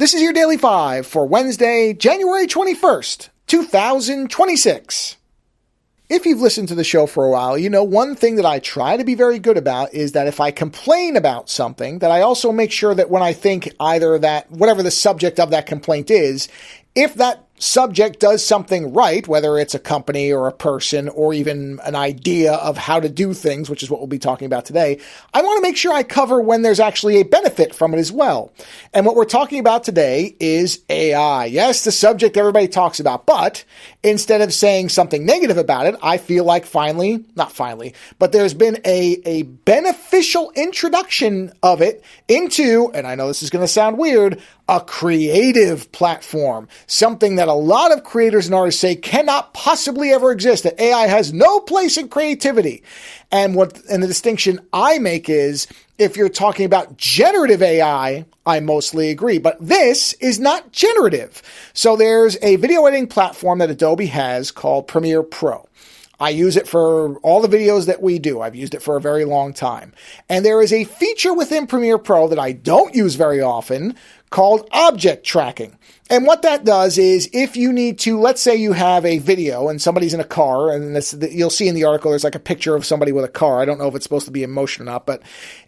This is your Daily 5 for Wednesday, January 21st, 2026. If you've listened to the show for a while, you know one thing that I try to be very good about is that if I complain about something, that I also make sure that when I think either that, whatever the subject of that complaint is, if that subject does something right, whether it's a company or a person or even an idea of how to do things, which is what we'll be talking about today, I want to make sure I cover when there's actually a benefit from it as well. And what we're talking about today is AI. Yes, the subject everybody talks about, but instead of saying something negative about it, I feel like but there's been a beneficial introduction of it into, and I know this is going to sound weird, a creative platform, something that a lot of creators and artists say cannot possibly ever exist, that AI has no place in creativity. And the distinction I make is, if you're talking about generative AI, I mostly agree, but this is not generative. So there's a video editing platform that Adobe has called Premiere Pro. I use it for all the videos that we do. I've used it for a very long time. And there is a feature within Premiere Pro that I don't use very often called object tracking. And what that does is, if you need to, let's say you have a video and somebody's in a car, and you'll see in the article there's like a picture of somebody with a car. I don't know if it's supposed to be in motion or not, but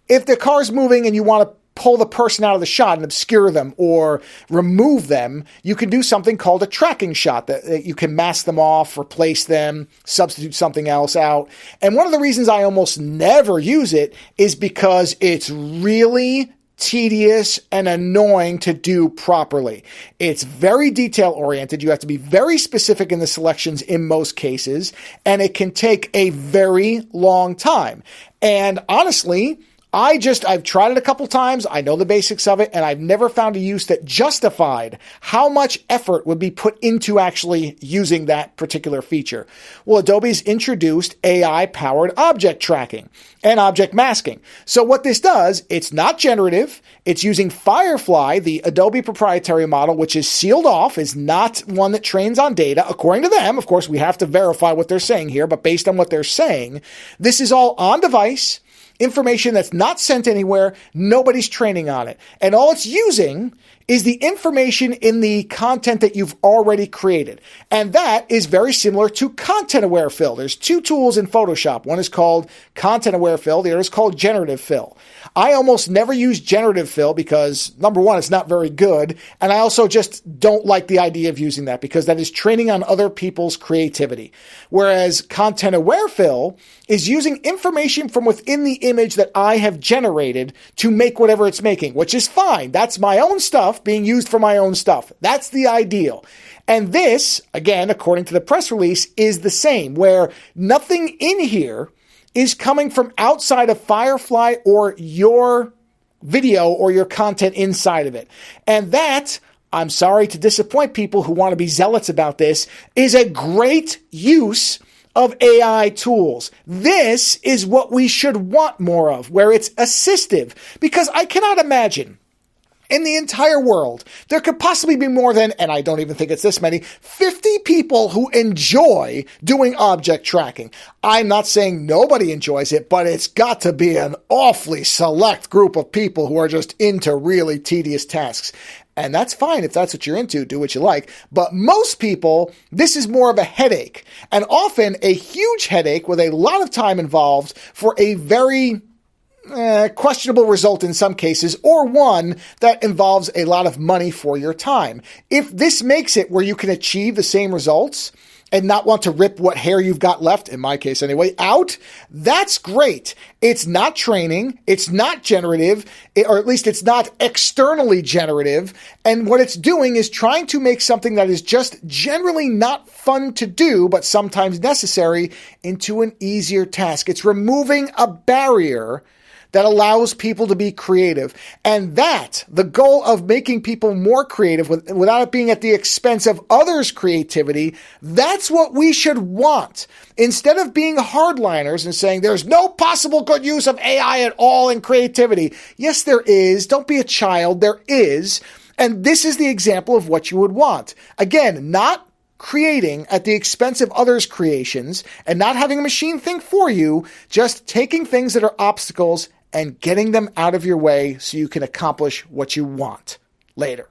if the car's moving and you want to pull the person out of the shot and obscure them or remove them, you can do something called a tracking shot that you can mask them off, replace them, substitute something else out. And one of the reasons I almost never use it is because it's really tedious and annoying to do properly. It's very detail oriented. You have to be very specific in the selections in most cases, and it can take a very long time. And honestly, I've tried it a couple times. I know the basics of it, and I've never found a use that justified how much effort would be put into actually using that particular feature. Well, Adobe's introduced AI-powered object tracking and object masking. So what this does, it's not generative. It's using Firefly, the Adobe proprietary model, which is sealed off, is not one that trains on data. According to them, of course, we have to verify what they're saying here, but based on what they're saying, this is all on device, information that's not sent anywhere, nobody's training on it. And all it's using is the information in the content that you've already created. And that is very similar to content-aware fill. There's two tools in Photoshop. One is called content-aware fill. The other is called generative fill. I almost never use generative fill because, number one, it's not very good. And I also just don't like the idea of using that because that is training on other people's creativity. Whereas content-aware fill is using information from within the image that I have generated to make whatever it's making, which is fine. That's my own stuff being used for my own stuff. That's the ideal. And this, again, according to the press release, is the same, where nothing in here is coming from outside of Firefly or your video or your content inside of it. And that, I'm sorry to disappoint people who want to be zealots about this, is a great use of AI tools. This is what we should want more of, where it's assistive, because I cannot imagine in the entire world, there could possibly be more than, and I don't even think it's this many, 50 people who enjoy doing object tracking. I'm not saying nobody enjoys it, but it's got to be an awfully select group of people who are just into really tedious tasks. And that's fine if that's what you're into, do what you like. But most people, this is more of a headache, and often a huge headache with a lot of time involved for a very questionable result in some cases, or one that involves a lot of money for your time. If this makes it where you can achieve the same results and not want to rip what hair you've got left, in my case anyway, out, that's great. It's not training, it's not generative, or at least it's not externally generative, and what it's doing is trying to make something that is just generally not fun to do, but sometimes necessary, into an easier task. It's removing a barrier that allows people to be creative. And that, the goal of making people more creative without it being at the expense of others' creativity, that's what we should want. Instead of being hardliners and saying there's no possible good use of AI at all in creativity. Yes, there is. Don't be a child. There is. And this is the example of what you would want. Again, not creating at the expense of others' creations and not having a machine think for you, just taking things that are obstacles and getting them out of your way so you can accomplish what you want later.